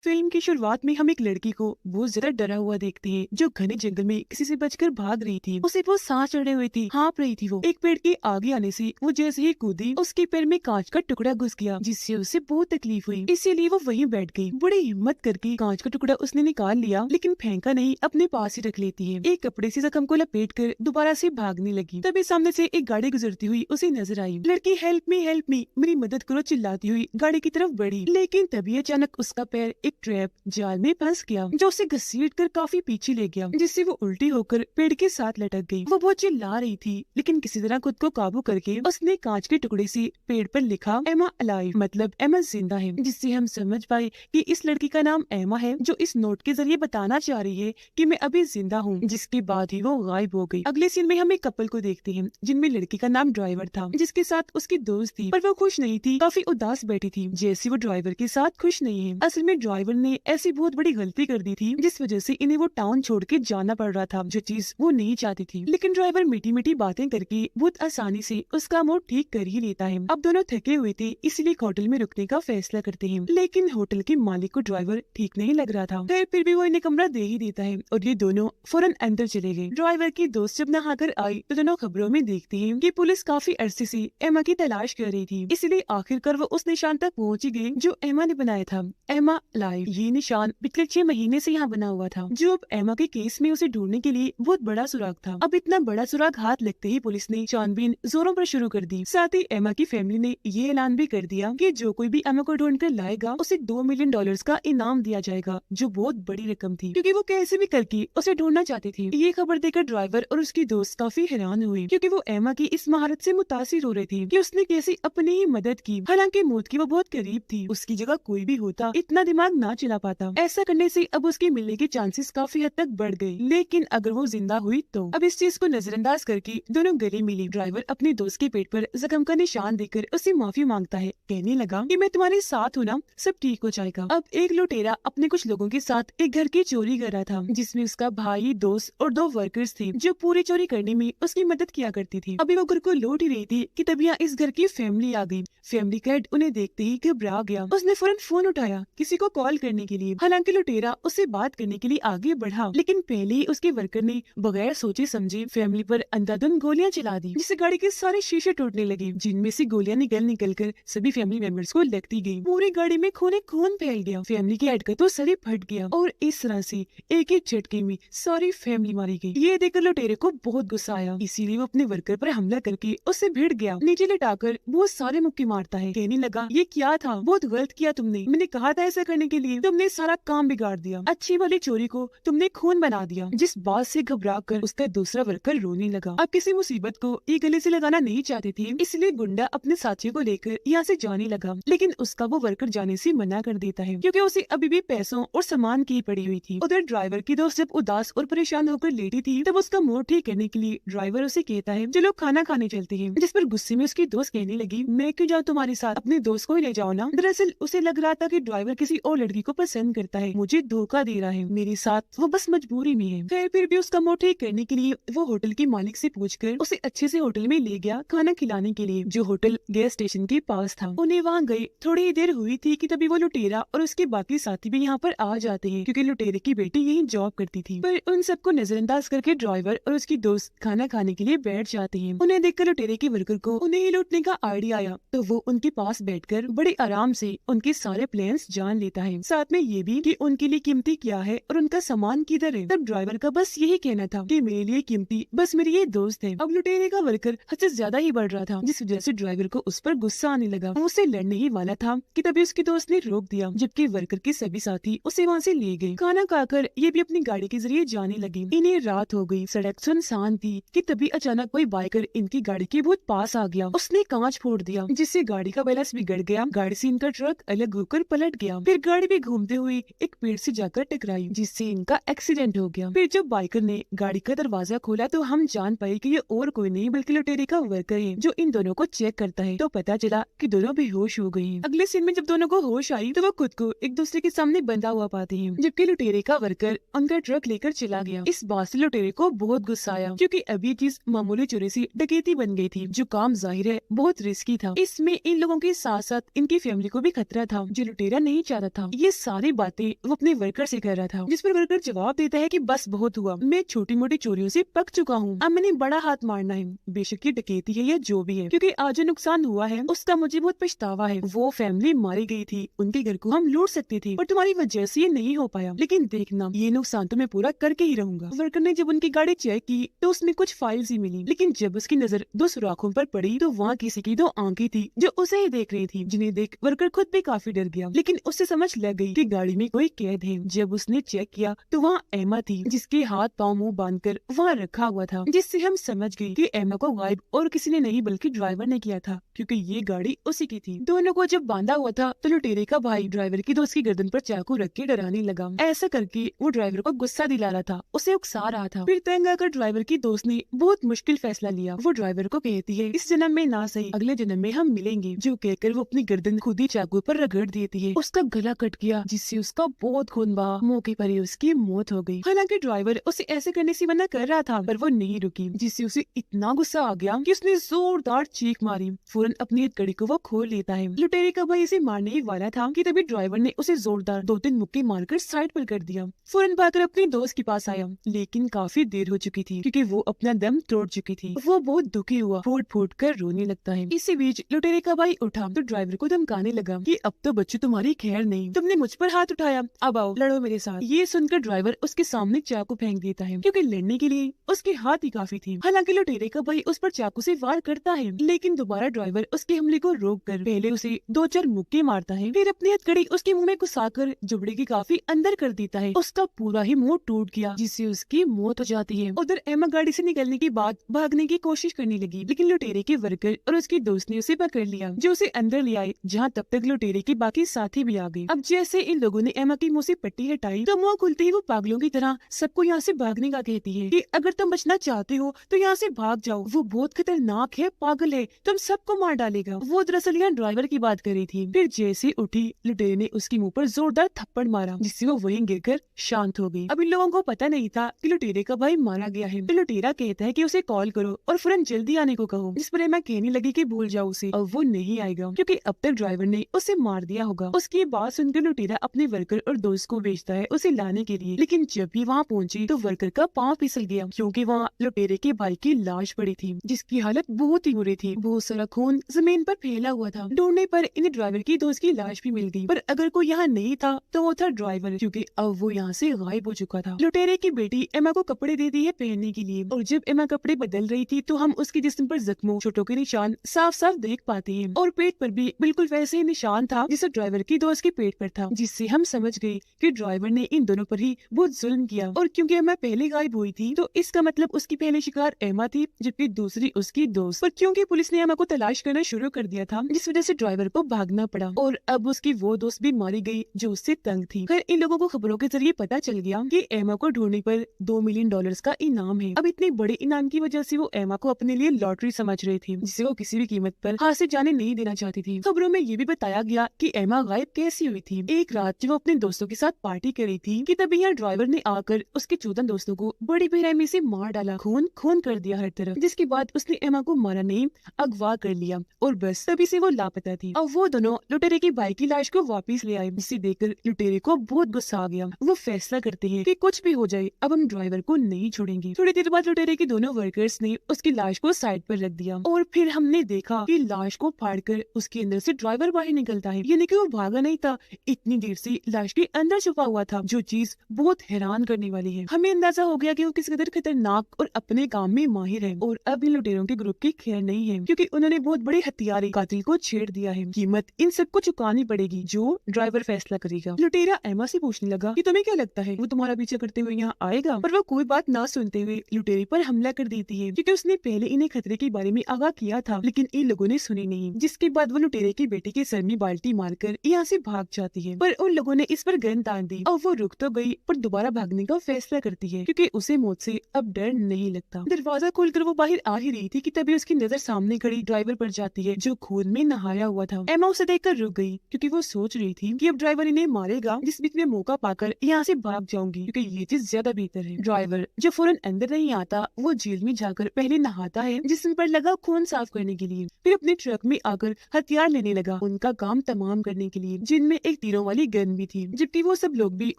Film की शुरुआत में हम एक लड़की को बहुत ज्यादा डरा हुआ देखते हैं जो घने जंगल में किसी से बचकर भाग रही थी। उसे बहुत सांस चढ़े हुए थी, हाँप रही थी। वो एक पेड़ के आगे आने से वो जैसे ही कूदी उसके पैर में कांच का टुकड़ा घुस गया जिससे उसे बहुत तकलीफ हुई। इसीलिए वो वहीं बैठ गई। बड़ी हिम्मत करके कांच का टुकड़ा उसने निकाल लिया लेकिन फेंका नहीं, अपने पास ही रख लेती है। एक कपड़े से जख्म को लपेट कर दोबारा से भागने लगी। तभी सामने से एक गाड़ी गुजरती हुई उसे नजर आई। लड़की हेल्प मी मेरी मदद करो चिल्लाती हुई गाड़ी की तरफ बढ़ी, लेकिन तभी अचानक उसका पैर एक ट्रैप जाल में फंस गया जो उसे घसीट कर काफी पीछे ले गया, जिससे वो उल्टी होकर पेड़ के साथ लटक गई। वो बहुत चिल्ला रही थी लेकिन किसी तरह खुद को काबू करके उसने कांच के टुकड़े से पेड़ पर लिखा एमा अलाइव, मतलब एमा जिंदा है, जिससे हम समझ पाए कि इस लड़की का नाम एमा है जो इस नोट के जरिए बताना चाह रही है कि मैं अभी जिंदा हूँ। जिसके बाद ही वो गायब हो गई। अगले सीन में हम एक कपल को देखते हैं जिनमें लड़की का नाम ड्राइवर था जिसके साथ उसकी दोस्त थी, पर वो खुश नहीं थी, काफी उदास बैठी थी जैसे वो ड्राइवर के साथ खुश नहीं है। असल में ड्राइवर ने ऐसी बहुत बड़ी गलती कर दी थी जिस वजह से इन्हें वो टाउन छोड़ के जाना पड़ रहा था, जो चीज वो नहीं चाहती थी। लेकिन ड्राइवर मीठी मीठी बातें करके बहुत आसानी से उसका मूड ठीक कर ही लेता है। अब दोनों थके हुए थे इसलिए एक होटल में रुकने का फैसला करते हैं, लेकिन होटल के मालिक को ड्राइवर ठीक नहीं लग रहा था। फिर भी वो इन्हें कमरा दे ही देता है और ये दोनों फौरन अंदर चले गए। ड्राइवर की दोस्त जब नहाकर आई तो दोनों खबरों में देखती है कि पुलिस काफी अरसे से एमा की तलाश कर रही थी, इसलिए आखिरकार वो उस निशान तक पहुंच ही गई जो एमा ने बनाया था, एमा लाइव। ये निशान पिछले 6 महीने से यहाँ बना हुआ था जो अब एमा के केस में उसे ढूंढने के लिए बहुत बड़ा सुराग था। अब इतना बड़ा सुराग हाथ लगते ही पुलिस ने छानबीन जोरों पर शुरू कर दी। साथ ही एमा की फैमिली ने ये ऐलान भी कर दिया कि जो कोई भी एमा को ढूंढ कर लाएगा उसे $2 मिलियन का इनाम दिया जाएगा, जो बहुत बड़ी रकम थी क्योंकि वो कैसे भी करके उसे ढूंढना चाहती थी। ये खबर देकर ड्राइवर और उसकी दोस्त काफी हैरान हुई क्योंकि वो एमा की इस महारत से मुतासिर हो रही थी कि उसने कैसे अपनी ही मदद की। हालांकि मौत की वो बहुत करीब थी, उसकी जगह कोई भी होता इतना दिमाग ना चला पाता। ऐसा करने से अब उसके मिलने के चांसेस काफी हद तक बढ़ गए, लेकिन अगर वो जिंदा हुई तो। अब इस चीज को नजरअंदाज करके दोनों गले मिली। ड्राइवर अपने दोस्त के पेट पर जख्म का निशान देकर उससे माफी मांगता है, कहने लगा कि मैं तुम्हारे साथ हूँ ना, सब ठीक हो जाएगा। अब एक लुटेरा अपने कुछ लोगों के साथ एक घर की चोरी कर रहा था जिसमें उसका भाई, दोस्त और 2 वर्कर्स थे जो पूरी चोरी करने में उसकी मदद किया करती थी। अभी वो घर को लौट ही रही थी कि तभी यहाँ इस घर की फैमिली आ गई। फैमिली का हेड उन्हें देखते ही घबरा गया। उसने फौरन फोन उठाया किसी को कॉल करने के लिए। हालांकि लुटेरा उससे बात करने के लिए आगे बढ़ा, लेकिन पहले ही उसके वर्कर ने बगैर सोचे समझे फैमिली पर अंधाधुंध गोलियां चला दी, जिससे गाड़ी के सारे शीशे टूटने लगे, जिनमें से गोलियां निकल कर सभी फैमिली मेंबर्स को लगती गई। पूरी गाड़ी में खून फैल गया। फैमिली के हेड का तो सर ही फट गया और इस तरह से एक ही झटके में सारी फैमिली मारी गई। ये देखकर लुटेरे को बहुत गुस्सा आया, इसीलिए वो अपने वर्कर पर हमला करके उससे भिड़ गया। नीचे लटाकर बहुत सारे मुक्के मारता है, कहने लगा ये क्या था, बहुत गलत किया तुमने, मैंने कहा था ऐसा करने के लिए, तुमने सारा काम बिगाड़ दिया, अच्छी वाली चोरी को तुमने खून बना दिया। जिस बात से घबरा कर उसका दूसरा वर्कर रोने लगा। अब किसी मुसीबत को ये गले से लगाना नहीं चाहते थे, इसलिए गुंडा अपने साथियों को लेकर यहाँ से जाने लगा, लेकिन उसका वो वर्कर जाने से मना कर देता है क्योंकि उसे अभी भी पैसों और सामान की पड़ी हुई थी। उधर ड्राइवर की दोस्त जब उदास और परेशान होकर लेटी थी तब उसका मूड ठीक करने के लिए ड्राइवर उसे कहता है चलो खाना खाने चलते हैं, जिस पर गुस्से में उसकी दोस्त कहने लगी मैं क्यों जाऊँ तुम्हारे साथ, अपने दोस्त को ही ले जाओ ना। दरअसल उसे लग रहा था कि ड्राइवर किसी और लड़की को पसंद करता है, मुझे धोखा दे रहा है, मेरे साथ वो बस मजबूरी में है। फिर भी उसका मूड ठीक करने के लिए वो होटल के मालिक से पूछकर उसे अच्छे से होटल में ले गया खाना खिलाने के लिए, जो होटल गैस स्टेशन के पास था। उन्हें वहाँ गए थोड़ी ही देर हुई थी कि तभी वो लुटेरा और उसके बाकी साथी भी यहाँ पर आ जाते हैं क्योंकि लुटेरे की बेटी यही जॉब करती थी। पर उन सबको नजरअंदाज करके ड्राइवर और उसकी दोस्त खाना खाने के लिए बैठ जाते हैं। उन्हें देखकर लुटेरे के वर्कर को उन्हें ही लूटने का आइडिया आया तो वो उनके पास बैठकर बड़े आराम से उनके सारे प्लान्स जान लेता है, साथ में ये भी कि उनके लिए कीमती क्या है और उनका सामान किधर है। तब ड्राइवर का बस यही कहना था कि मेरे लिए कीमती बस मेरी ये दोस्त है। अब लुटेरे का वर्कर हद से ज्यादा ही बढ़ रहा था, जिस वजह से ड्राइवर को उस पर गुस्सा आने लगा। वो उससे लड़ने ही वाला था कि तभी उसकी दोस्त ने रोक दिया, जबकि वर्कर के सभी साथी उसे वहाँ से ले गए। खाना खाकर ये भी अपनी गाड़ी के जरिए जाने लगी। इन्हें रात हो गई, सड़क सुनसान थी कि तभी अचानक कोई बाइकर इनकी गाड़ी के बहुत पास आ गया। उसने कांच फोड़ दिया जिससे गाड़ी का बैलेंस बिगड़ गया। गाड़ी से इनका ट्रक अलग होकर पलट गया। फिर गाड़ी भी घूमते हुए एक पेड़ से जाकर टकराई जिससे इनका एक्सीडेंट हो गया। फिर जब बाइकर ने गाड़ी का दरवाजा खोला तो हम जान पाए कि ये और कोई नहीं बल्कि लुटेरे का वर्कर है जो इन दोनों को चेक करता है। तो पता चला कि दोनों बेहोश हो गए। अगले सीन में जब दोनों को होश आई तो वो खुद को एक दूसरे के सामने बंधा हुआ पाते हैं, जबकि लुटेरे का वर्कर उनका ट्रक लेकर चला गया। इस बात से लुटेरे को बहुत गुस्सा आया क्योंकि अभी ये चीज मामूली चोरी से डकैती बन गई थी, जो काम जाहिर है बहुत रिस्की था। इसमें इन लोगों के साथ साथ इनकी फैमिली को भी खतरा था, जो लुटेरा नहीं चाहता था। ये सारी बातें वो अपने वर्कर से कर रहा था, जिस पर वर्कर जवाब देता है कि बस बहुत हुआ, मैं छोटी मोटी चोरियों से पक चुका हूँ, अब मैंने बड़ा हाथ मारना है, बेशक ये डकैती है या जो भी है, क्योंकि आज जो नुकसान हुआ है उसका मुझे बहुत पछतावा है। वो फैमिली मारी गई थी, उनके घर को हम लूट सकते थे पर तुम्हारी वजह से ये नहीं हो पाया, लेकिन देखना ये नुकसान तो मैं पूरा करके ही रहूंगा। वर्कर ने जब उनकी गाड़ी चेक की तो उसमें कुछ फाइल्स ही मिली, लेकिन जब उसकी नजर दो सुराखों पर पड़ी तो वहाँ किसी की दो आंखें थी जो उसे ही देख रही थी, जिन्हें देख वर्कर खुद भी काफी डर गया, लेकिन उससे समझ लग गई कि गाड़ी में कोई कैद है। जब उसने चेक किया तो वहाँ एमा थी, जिसके हाथ पाँव मुंह बांधकर वहाँ रखा हुआ था, जिससे हम समझ गए कि एमा को गायब और किसी ने नहीं बल्कि ड्राइवर ने किया था, क्योंकि ये गाड़ी उसी की थी। दोनों को जब बांधा हुआ था तो लुटेरे का भाई ड्राइवर की दोस्त की गर्दन पर चाकू रख के डराने लगा। ऐसा करके वो ड्राइवर को गुस्सा दिला रहा था, उसे उकसा रहा था। फिर तंग आकर ड्राइवर की दोस्त ने बहुत मुश्किल फैसला लिया। वो ड्राइवर को कहती है इस जन्म में ना सही अगले जन्म में हम मिलेंगे, जो कहकर वो अपनी गर्दन खुद ही चाकू पर रगड़ देती है। उसका गला कट गया, जिससे उसका बहुत खून बहा। मौके पर ही उसकी मौत हो गई। हालांकि ड्राइवर उसे ऐसे करने से मना कर रहा था, पर वो नहीं रुकी, जिससे उसे इतना गुस्सा आ गया कि उसने जोरदार चीख मारी। फौरन अपनी हथकड़ी को वो खोल लेता है। लुटेरे का भाई इसे मारने ही वाला था कि तभी ड्राइवर ने उसे जोरदार 2-3 मुक्के मारकर साइड पर कर दिया। फौरन भागकर अपने दोस्त के पास आया, लेकिन काफी देर हो चुकी थी क्योंकि वो अपना दम तोड़ चुकी थी। वो बहुत दुखी हुआ, फूट फूट कर रोने लगता है। इसी बीच लुटेरे का भाई उठा तो ड्राइवर को धमकाने लगा कि अब तो बच्चों तुम्हारी खैर नहीं, तुमने मुझ पर हाथ उठाया, अब आओ लड़ो मेरे साथ। ये सुनकर ड्राइवर उसके सामने चाकू फेंक देता है, क्योंकि लड़ने के लिए उसके हाथ ही काफी थे। हालांकि लुटेरे का भाई उस पर चाकू से वार करता है, लेकिन दोबारा ड्राइवर उसके हमले को रोककर पहले उसे 2-4 मुक्के मारता है, फिर अपनी हथकड़ी उसके मुंह में घुसाकर जुबड़े के काफी अंदर कर देता है। उसका पूरा ही मुंह टूट गया, जिससे उसकी मौत हो जाती है। उधर एमा गाड़ी से निकलने के बाद भागने की कोशिश करने लगी, लेकिन लुटेरे के वर्कर और उसकी दोस्त ने उसे पकड़ लिया, जो उसे अंदर ले आए, जहाँ तब तक लुटेरे के बाकी साथी भी आ गए। अब जैसे इन लोगों ने एमा की मुंह से पट्टी हटाई तो मुंह खुलते ही वो पागलों की तरह सबको यहाँ से भागने का कहती है कि अगर तुम बचना चाहते हो तो यहाँ से भाग जाओ, वो बहुत खतरनाक है, पागल है, तुम सबको मार डालेगा। वो दरअसल यहाँ ड्राइवर की बात कर रही थी। फिर जैसे उठी लुटेरे ने उसके मुंह पर जोरदार थप्पड़ मारा, जिससे वो वहीं गिरकर शांत हो गई। अब इन लोगों को पता नहीं था कि लुटेरे का भाई मारा गया है। तो लुटेरा कहता है कि उसे कॉल करो और फौरन जल्दी आने को कहो, जिस पर एमा कहने लगी कि भूल जाओ उसे, अब वो नहीं आएगा क्योंकि अब तक ड्राइवर ने उसे मार दिया होगा। उसकी ये बात सुनकर लुटेरा अपने वर्कर और दोस्त को भेजता है उसे लाने के लिए, लेकिन जब भी वहाँ पहुंची तो वर्कर का पाँव फिसल गया, क्योंकि वहाँ लुटेरे के भाई की लाश पड़ी थी, जिसकी हालत बहुत ही बुरी थी। बहुत सारा खून जमीन पर फैला हुआ था। ढूंढने पर इन्हें ड्राइवर की दोस्त की लाश भी मिल गई, पर अगर कोई यहाँ नहीं था तो वो था ड्राइवर, क्योंकि अब वो यहाँ से गायब हो चुका था। लुटेरे की बेटी एमा को कपड़े दे दी है पहनने के लिए, और जब एमा कपड़े बदल रही थी तो हम उसके जिस्म पर जख्मों चोटों के निशान साफ साफ देख पाते हैं, और पेट पर भी बिल्कुल वैसे ही निशान था जिसे ड्राइवर की दोस्त के पेट पर था, जिससे हम समझ गए कि ड्राइवर ने इन दोनों पर ही बहुत जुल्म किया। और क्योंकि एमा पहले गायब हुई थी तो इसका मतलब उसकी पहले शिकार एमा थी, जबकि दूसरी उसकी दोस्त। पर क्योंकि पुलिस ने एमा को तलाश करना शुरू कर दिया था, जिस वजह से ड्राइवर को भागना पड़ा, और अब उसकी वो दोस्त भी मारी गई जो उससे तंग थी। खैर इन लोगों को खबरों के जरिए पता चल गया कि एमा को ढूंढने पर $2 मिलियन का इनाम है। अब इतने बड़े इनाम की वजह से वो एमा को अपने लिए लॉटरी समझ रही थी, जिसे वो किसी भी कीमत पर हाथ से जाने नहीं देना चाहती थी। खबरों में ये भी बताया गया कि एमा गायब कैसी हुई थी। एक रात जब वो अपने दोस्तों के साथ पार्टी कर रही थी कि तभी यहाँ ड्राइवर ने आकर उसके 14 दोस्तों को बड़ी बेरहमी से मार डाला, खून खून कर दिया हर तरफ, जिसके बाद उसने एमा को मारा नहीं, अगवा कर लिया, और बस तभी से वो लापता थी। अब वो दोनों लुटेरे की बाइक की लाश को वापस ले आए, जिसे देखकर लुटेरे को बहुत गुस्सा आ गया। वो फैसला करते हैं कि कुछ भी हो जाए अब हम ड्राइवर को नहीं छोड़ेंगे। थोड़ी देर बाद लुटेरे के दोनों वर्कर्स ने उसकी लाश को साइड पर रख दिया, और फिर हमने देखा कि लाश को फाड़कर उसके अंदर से ड्राइवर बाहर निकलता है, यानी कि वो भागा नहीं था, इतनी देर से लाश के अंदर छुपा हुआ था, जो चीज बहुत हैरान करने वाली है। हमें अंदाजा हो गया कि वो किस कदर खतरनाक और अपने काम में माहिर है, और अब इन लुटेरों के ग्रुप की खैर नहीं है, क्योंकि उन्होंने बहुत बड़े हथियारे कातिल को छेड़ दिया है। कीमत इन सबको चुकानी पड़ेगी, जो ड्राइवर फैसला करेगा। लुटेरा एमा से पूछने लगा कि तुम्हें क्या लगता है वो तुम्हारा पीछा करते हुए यहाँ आएगा, पर वो कोई बात ना सुनते हुए लुटेरे पर हमला कर देती है, क्योंकि उसने पहले इन्हें खतरे के बारे में आगाह किया था, लेकिन इन लोगों ने सुनी नहीं। जिसके बाद वो लुटेरे की बेटी के सर में बाल्टी मारकर यहाँ से भाग जाती है, पर उन लोगों ने इस पर गन तान दी, और वो रुक तो गई पर दोबारा भागने का फैसला करती है, क्योंकि उसे मौत से अब डर नहीं लगता। दरवाजा खोलकर वो बाहर आ ही रही थी कि तभी उसकी नजर सामने खड़ी ड्राइवर पर जाती है, जो खून में नहाया हुआ था। एमा उसे देखकर रुक गई, क्योंकि वो सोच रही थी कि अब ड्राइवर इन्हें मारेगा, जिस बीच में मौका पाकर यहाँ से भाग जाऊंगी, क्योंकि ये चीज ज्यादा बेहतर है। ड्राइवर जो फौरन अंदर नहीं आता, वो जेल में जाकर पहले नहाता है जिसम पर लगा खून साफ करने के लिए, फिर अपने ट्रक में आकर हथियार लेने लगा उनका काम तमाम करने के लिए, जिनमें एक तीरों वाली गन भी थी, जबकि वो सब लोग भी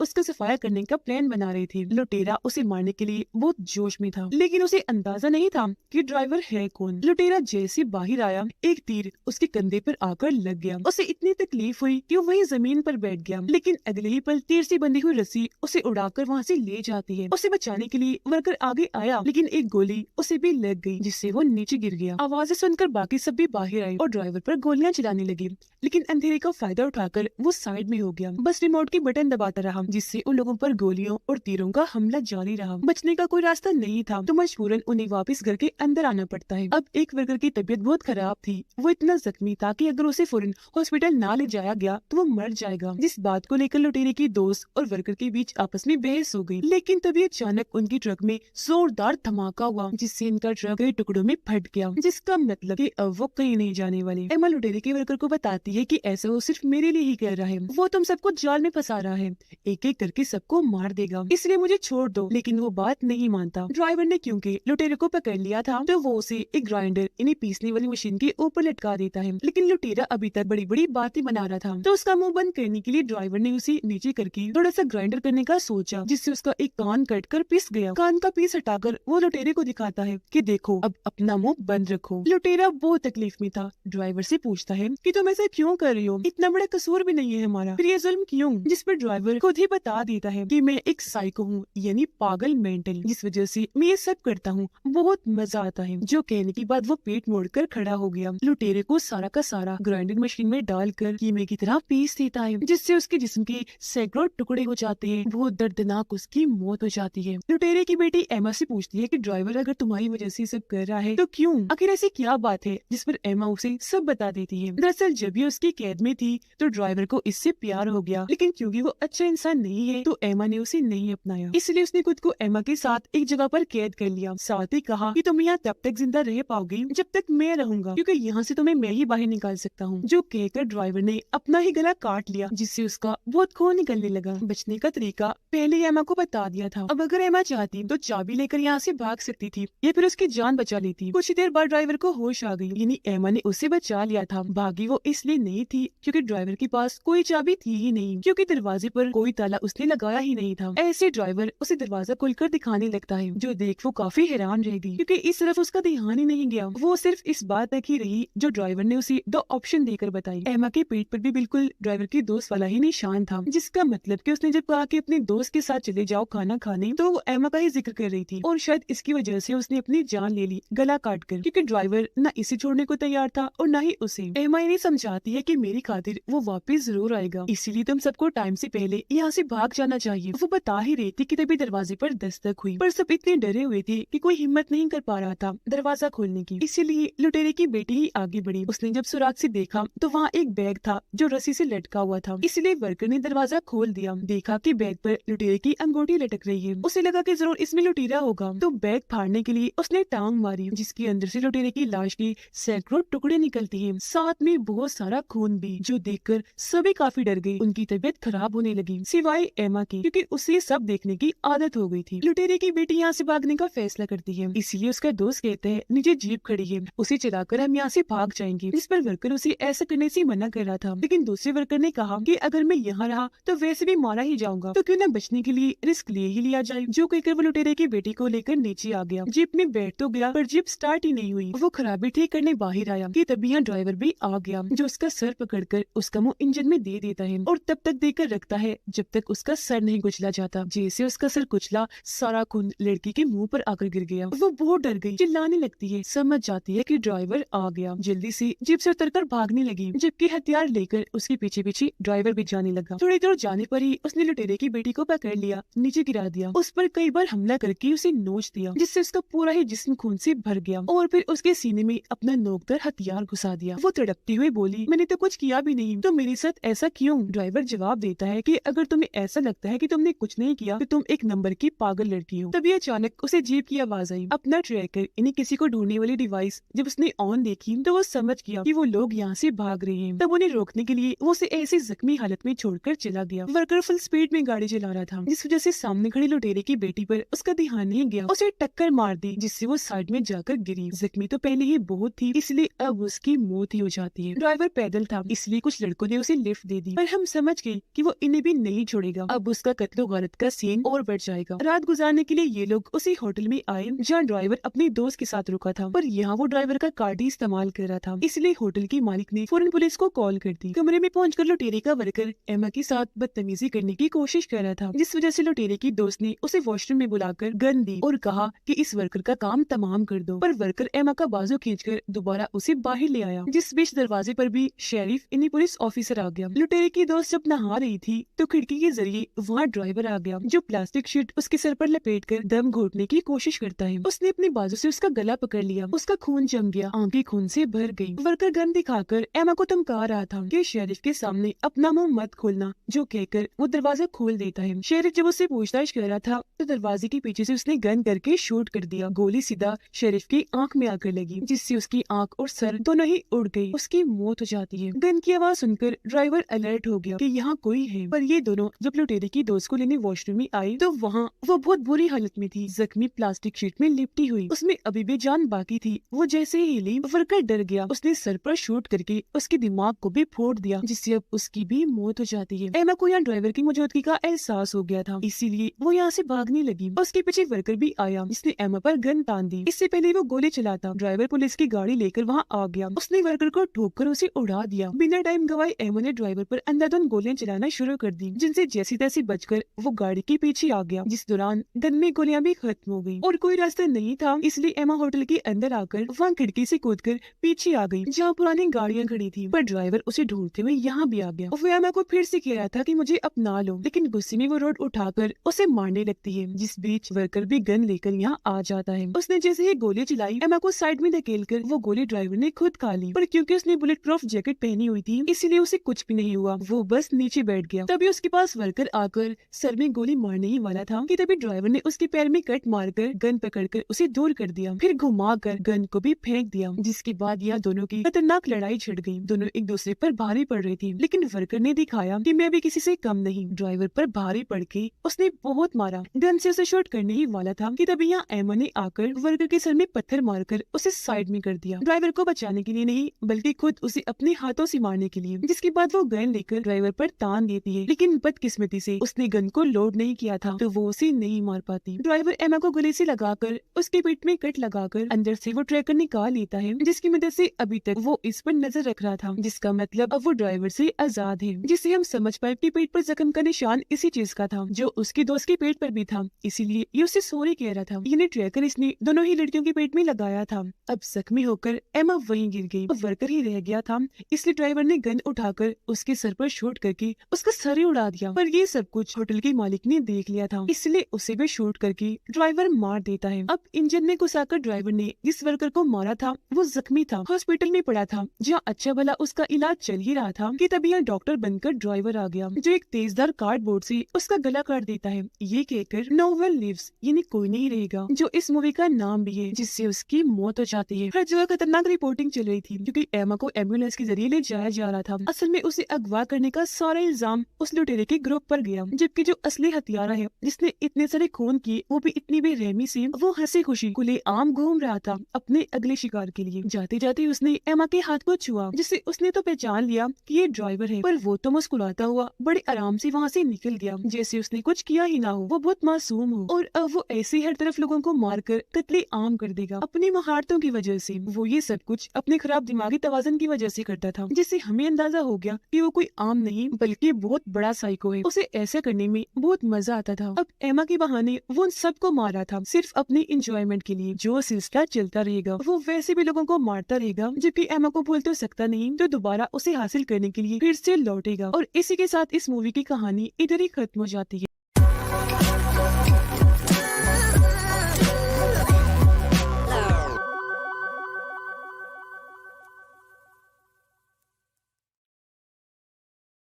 उसका सफाया करने का प्लान बना रहे थे। लुटेरा उसे मारने के लिए बहुत जोश में था, लेकिन उसे अंदाजा नहीं था कि ड्राइवर है कौन। लुटेरा जैसे बाहर आया, एक तीर उसके कंधे पर आकर लग गया। उसे इतनी तकलीफ हुई कि वो वहीं जमीन पर बैठ गया, लेकिन अगले ही पल तीर से बंधी हुई रस्सी उसे उड़ाकर वहाँ से ले जाती है। उसे बचाने के लिए वर्कर आगे आया, लेकिन एक गोली उसे भी लग गई, जिससे वो नीचे गिर गया। आवाजें सुनकर बाकी सब भी बाहर आए और ड्राइवर पर गोलियां चलाने लगे, लेकिन अंधेरे का फायदा उठाकर वो साइड में हो गया। बस रिमोट की बटन दबाता रहा, जिससे उन लोगों पर गोलियों और तीरों का हमला जारी रहा। बचने का कोई रास्ता नहीं था, तो मजबूरन उन्हें वापस घर के अंदर आना पड़ता है। अब एक वर्कर की तबीयत बहुत खराब थी, वो इतना जख्मी था कि अगर उसे फौरन हॉस्पिटल ना ले जाया गया तो वो मर जाएगा। जिस बात को लेकर लुटेरे की दोस्त और वर्कर के बीच आपस में बहस हो गई, लेकिन तभी अचानक उनकी ट्रक में जोरदार धमाका हुआ, जिससे इनका ट्रक कई टुकड़ों में फट गया, जिसका मतलब कि अब वो कहीं नहीं जाने वाले। एमा लुटेरे के वर्कर को बताती है कि ऐसा वो सिर्फ मेरे लिए ही कर रहा है, वो तुम सबको जाल में फंसा रहा है, एक एक करके सबको मार देगा, इसलिए मुझे छोड़ दो। लेकिन वो बात नहीं मानता। ड्राइवर ने क्योंकि लुटेरे को पकड़ लिया था, तो वो उसे एक ग्राइंडर इन्हें पीसने वाली मशीन के ऊपर लटका देता है, लेकिन लुटेरा अभी तक बड़ी बड़ी बातें बना रहा था, तो उसका मुंह बंद करने के लिए ड्राइवर ने उसे नीचे करके थोड़ा सा ग्राइंडर करने का सोचा, जिससे उसका एक कान कट कर पिस गया। कान का पीस हटाकर वो लुटेरे को दिखाता है कि देखो, अब अपना मुंह बंद रखो। लुटेरा बहुत तकलीफ में था। ड्राइवर से पूछता है कि तुम ऐसा क्यों कर रही हो, इतना बड़ा कसूर भी नहीं है हमारा, फिर ये जुल्म क्यों? जिस पर ड्राइवर खुद ही बता देता है कि मैं एक साइको हूँ, यानी पागल मेंटल, जिस वजह से मैं ये सब करता हूँ, बहुत मजा आता है। जो कहने के बाद वो पेट मोड़कर खड़ा हो गया। लुटेरे को सारा का सारा ग्राइंडर मशीन में डालकर कीमे की तरह पीस देता है, जिससे उसके जिस्म के सैकड़ों टुकड़े हो जाते हैं। बहुत दर्दनाक उसकी मौत हो जाती है। लुटेरे की बेटी एमा से पूछती है कि ड्राइवर अगर तुम्हारी वजह से सब कर रहा है तो क्यों, आखिर ऐसी क्या बात है? जिस पर एमा उसे सब बता देती है। दरअसल जब ये उसकी कैद में थी तो ड्राइवर को इससे प्यार हो गया, लेकिन क्योंकि वो अच्छा इंसान नहीं है तो एमा ने उसे नहीं अपनाया, इसलिए उसने खुद को एमा के साथ एक जगह पर कैद कर लिया। साथ ही कहा कि तुम यहाँ तब तक जिंदा रह पाओगी जब तक मैं रहूंगा, क्योंकि यहाँ से तुम्हें मैं ही बाहर निकाल सकता हूँ। जो कहकर ड्राइवर ने अपना ही गला काट लिया, जिससे उसका बहुत खून निकलने लगा। बचने का तरीका पहले एमा को बता दिया था। अब अगर एमा चाहती तो चाबी लेकर यहाँ से भाग सकती थी या फिर उसकी जान बचा लेती। कुछ देर बाद ड्राइवर को होश आ गई, यानी एमा ने उसे बचा लिया था। भागी वो इसलिए नहीं थी क्योंकि ड्राइवर के पास कोई चाबी थी ही नहीं, क्योंकि दरवाजे पर कोई ताला उसने लगाया ही नहीं था। ऐसे ड्राइवर उसे दरवाजा खोलकर दिखाने लगता है, जो देख वो काफी हैरान रह गई, क्योंकि इस तरफ उसका ध्यान ही नहीं गया। वो सिर्फ इस बात तक ही रही जो ड्राइवर ने उसे दो ऑप्शन देकर बताई। एमा के पेट पर भी बिल्कुल ड्राइवर के दोस्त वाला ही निशान था, जिसका मतलब कि उसने जब कहा कि अपने दोस्त के साथ चले जाओ खाना खाने, तो वो एमा का ही जिक्र कर रही थी, और शायद इसकी वजह से उसने अपनी जान ले ली गला काट कर, क्योंकि ड्राइवर न इसे छोड़ने को तैयार था और न ही उसे। एमा इन्हें समझाती है कि मेरी खातिर वो वापस जरूर आएगा, इसीलिए तुम सबको टाइम से पहले यहाँ से भाग जाना चाहिए। वो बता ही रही थी कि तभी दरवाजे पर दस्तक हुई, पर सब इतने डरे हुए थे कि कोई हिम्मत नहीं कर पा रहा था दरवाजा खोलने की। इसीलिए लुटेरे की बेटी ही आगे बढ़ी। उसने जब सुराग से देखा तो वहाँ एक बैग था जो रस्सी से लटका हुआ था, इसलिए वर्कर ने दरवाजा खोल दिया। देखा कि बैग पर लुटेरे की अंगूठी लटक रही है। उसे लगा कि जरूर इसमें लुटेरा होगा, तो बैग फाड़ने के लिए उसने टांग मारी, जिसके अंदर से लुटेरे की लाश के सैकड़ों टुकड़े निकलते हैं, साथ में बहुत सारा खून भी, जो देखकर सभी काफी डर गए। उनकी तबीयत खराब होने लगी, सिवाय एमा की, क्योंकि उसे सब देखने की आदत हो गई थी। लुटेरे की बेटी यहाँ से भागने का फैसला करती है, इसीलिए उसका दोस्त कहते हैं नीचे जीप खड़ी है, उसे चलाकर हम यहाँ से भाग जाएंगे। जिस पर वर्कर उसे ऐसा करने से मना कर रहा था, लेकिन दूसरे वर्कर ने कहा कि अगर मैं यहाँ रहा तो वैसे भी मारा ही जाऊंगा, तो क्यों न बचने के लिए रिस्क लिए ही लिया जाए। जो कहकर वो लुटेरे की बेटी को लेकर नीचे आ गया। जीप में बैठ तो गया, पर जीप स्टार्ट ही नहीं हुई। वो खराबी ठीक करने बाहर आया कि तभी यहाँ ड्राइवर भी आ गया, जो उसका सर पकड़कर उसका मुंह इंजन में दे देता है और तब तक देकर रखता है जब तक उसका सर नहीं कुचला जाता। जैसे उसका सर कुचला, सारा खून लड़की के मुंह पर आकर गिर गया। वो बहुत डर गई, चिल्लाने लगती है, समझ जाती है कि ड्राइवर आ गया। जल्दी से जीप से उतरकर भागने लगी, जबकि हथियार लेकर उसके पीछे पीछे ड्राइवर भी जाने लगा। थोड़ी दूर जाने पर ही उसने लुटेरे की बेटी को पकड़ लिया, नीचे गिरा दिया, उस पर कई बार हमला करके उसे नोच दिया, जिससे उसका पूरा ही जिस्म खून से भर गया, और फिर उसके सीने में अपना नोकदार हथियार घुसा दिया। वो तड़पती हुई बोली, मैंने तो कुछ किया भी नहीं, तो मेरे साथ ऐसा क्यों? ड्राइवर जवाब देता है कि अगर तुम्हें ऐसा लगता है कि तुमने कुछ नहीं किया तो तुम एक नंबर की पागल लड़की हो। तभी अचानक उसे जीप की आवाज आई। अपना ट्रैकर यानी किसी को ढूंढने वाली डिवाइस जब उसने ऑन देखी तो वो समझ गया कि वो लोग यहाँ से भाग रहे हैं। तब उन्हें रोकने के लिए वो उसे ऐसी जख्मी हालत में छोड़कर चला गया। वर्कर फुल स्पीड में गाड़ी चला रहा था, जिस वजह से सामने खड़ी लुटेरे की बेटी पर उसका ध्यान नहीं गया, उसे टक्कर मार दी, जिससे वो साइड में जाकर गिरी। जख्मी तो पहले ही बहुत थी, इसलिए अब उसकी मौत ही हो जाती है। ड्राइवर पैदल था, इसलिए कुछ लड़कों ने उसे लिफ्ट दे दी, पर हम समझ गए कि वो इन्हें भी नहीं छोड़ेगा। अब उसका कत्लो गारत का सीन और बढ़ जाएगा। रात गुजारने के लिए ये लोग उसी होटल में आए जहाँ ड्राइवर अपने दोस्त के साथ रुका था, पर यहाँ वो ड्राइवर का कार्ड ही इस्तेमाल कर रहा था। इसलिए होटल की मालिक ने फौरन पुलिस को कॉल कर दी। कमरे में पहुंचकर लुटेरे का वर्कर एमा के साथ बदतमीजी करने की कोशिश कर रहा था, जिस वजह से लुटेरे की दोस्त ने उसे वॉशरूम में बुलाकर गन दी और कहा कि इस वर्कर का काम तमाम कर दो, पर वर्कर एमा का बाजू खींचकर दोबारा उसे बाहर ले आया। जिस बीच दरवाजे पर भी शेरिफ यानी पुलिस ऑफिसर आ गया। लुटेरे की दोस्त जब नहा रही थी तो खिड़की के जरिए वहाँ ड्राइवर आ गया, जो प्लास्टिक शीट उसके सर पर लपेटकर दम घोटने की कोशिश करता है। उसने अपनी बाजू से उसका गला पकड़ लिया, उसका खून जम गया, आंखें खून से भर गई। वर्कर गन दिखाकर एमा को धमका रहा था कि शेरिफ के सामने अपना मुंह मत खोलना, जो कहकर वो दरवाजा खोल देता है। शेरिफ जब उससे पूछताछ कर रहा था तो दरवाजे के पीछे से उसने गन करके शूट कर दिया। गोली सीधा शेरिफ की आंख में आकर लगी, जिससे उसकी आंख और सर दोनों ही उड़ गई। उसकी मौत हो जाती है। गन की आवाज सुनकर ड्राइवर अलर्ट हो गया कि यहाँ कोई है, पर ये दोनों जब लुटेरे की दोस्त को लेने वॉशरूम में आई तो वहाँ वो बहुत बुरी हालत में थी, जख्मी, प्लास्टिक शीट में लिपटी हुई। उसमें अभी भी जान बाकी थी। वो जैसे ही हिली, वर्कर डर गया। उसने सर पर शूट करके उसके दिमाग को भी फोड़ दिया, जिससे अब उसकी भी मौत हो जाती है। एमा को यहाँ ड्राइवर की मौजूदगी का एहसास हो गया था, इसीलिए वो यहाँ से भागने लगी। उसके पीछे वर्कर भी आया, जिसने एमा पर गन तान दी। इससे पहले वो गोली चलाता, ड्राइवर पुलिस की गाड़ी लेकर वहाँ आ गया। उसने वर्कर को ठोककर उसे उड़ा दिया। बिना टाइम गवाए एमा ने ड्राइवर पर अंधाधुंध गोलियां चलाना शुरू कर दी, जिनसे जैसी तैसी बचकर वो गाड़ी के पीछे आ गया। जिस दौरान गन में गोलियां भी खत्म हो गई और कोई रास्ता नहीं था, इसलिए एमा होटल के अंदर आकर वहाँ खिड़की से कूदकर पीछे आ गई, जहाँ पुरानी गाड़ियां खड़ी थी। पर ड्राइवर उसे ढूंढते हुए यहाँ भी आ गया। वो एमा को फिर से कह रहा था कि मुझे अपना लो, लेकिन गुस्से में वो रोड उठाकर उसे मारने लगती है। जिस बीच वर्कर भी गन लेकर यहाँ आ जाता है। उसने जैसे ही गोली चलाई, एमा को साइड में धकेलकर वो गोली ड्राइवर ने खुद खा ली, पर क्योंकि उसने बुलेट प्रूफ जैकेट पहनी हुई थी, इसीलिए उसे कुछ भी नहीं हुआ। वो बस नीचे बैठ गया। तभी उसके पास वर्कर आकर सर में गोली मारने ही वाला था कि तभी ड्राइवर ने उसके पैर में कट मारकर गन पकड़कर उसे दूर कर दिया, फिर घुमाकर गन को भी फेंक दिया। जिसके बाद यहाँ दोनों की खतरनाक लड़ाई छिड़ गई। दोनों एक दूसरे पर भारी पड़ रही थी, लेकिन वर्कर ने दिखाया कि मैं भी किसी से कम नहीं। ड्राइवर पर भारी पड़ के उसने बहुत मारा, गन से उसे शॉट करने ही वाला था कि तभी यहाँ एमा ने आकर वर्कर के सर में पत्थर मारकर उसे साइड में कर दिया। ड्राइवर को बचाने के लिए नहीं, बल्कि खुद उसे अपने हाथों से मारने के लिए। जिसके बाद वो गन लेकर ड्राइवर पर तान देती है, लेकिन बदकिस्मती से उसने गन को लोड नहीं किया था, तो वो उसे नहीं मार पाती। ड्राइवर एमा को गले से लगाकर उसके पेट में कट लगाकर अंदर से वो ट्रैकर निकाल लेता है, जिसकी मदद से अभी तक वो इस पर नजर रख रहा था, जिसका मतलब अब वो ड्राइवर से आजाद है। जिससे हम समझ पाए कि पेट पर जख्म का निशान इसी चीज का था, जो उसके दोस्त के पेट पर भी था, इसीलिए ये उसे सॉरी कह रहा था। यानी ट्रैकर इसने दोनों ही लड़कियों के पेट में लगाया था। अब जख्मी होकर एमा वहीं गिर गई। वर्कर ही रह गया था, इसलिए ड्राइवर ने गन उठाकर उसके सर पर शूट करके उसका सर ही उड़ा दिया। पर ये सब कुछ होटल के मालिक ने देख लिया था, इसलिए उसे भी शूट करके ड्राइवर मार देता है। अब इंजन में घुसाकर ड्राइवर ने जिस वर्कर को मारा था वो जख्मी था, हॉस्पिटल में पड़ा था, जहाँ अच्छा भला उसका इलाज चल ही रहा था कि तभी यहाँ डॉक्टर बनकर ड्राइवर आ गया, जो एक तेजदार कार्डबोर्ड से उसका गला काट देता है, ये कहकर नो वन लिव्स यानी कोई नहीं रहेगा, जो इस मूवी का नाम भी है, जिससे उसकी मौत हो जाती है। हर जगह खतरनाक रिपोर्टिंग चल रही थी, क्योंकि एमा को एम्बुलेंस के जरिए ले जाया जा रहा था। असल में उसे अगवा करने का सारा इल्जाम उस लुटेरे के ग्रुप पर गया, जबकि जो असली हत्यारा है जिसने इतने सारे खून किए, वो भी इतनी बेरहमी से, वो हंसी खुशी खुले आम घूम रहा था अपने अगले शिकार के लिए। जाते जाते उसने एमा के हाथ को छुआ, जिससे उसने तो पहचान लिया कि ये ड्राइवर है, पर वो तो मुस्कुराता हुआ बड़े आराम से वहाँ से निकल गया, जैसे उसने कुछ किया ही ना हो, वो बहुत मासूम हो। और अब वो ऐसे हर तरफ लोगों को मारकर कत्ले आम कर देगा अपनी महारतों की वजह से। वो ये सब कुछ अपने खराब दिमागी तवाज़ुन की वजह से करता था, जिससे हमें अंदाजा हो गया कि वो कोई आम नहीं बल्कि बहुत बड़ा साइको है। उसे ऐसा करने में बहुत मजा आता था। अब एमा के बहाने वो उन सबको मारा था सिर्फ अपने इंजॉयमेंट के लिए। जो सिलसिला चलता रहेगा, वो वैसे भी लोगों को मारता रहेगा, जबकि एमा को भूल तो सकता नहीं, तो दोबारा उसे हासिल करने के लिए फिर से लौटेगा। और इसी के साथ इस मूवी की कहानी इधर ही खत्म हो जाती है।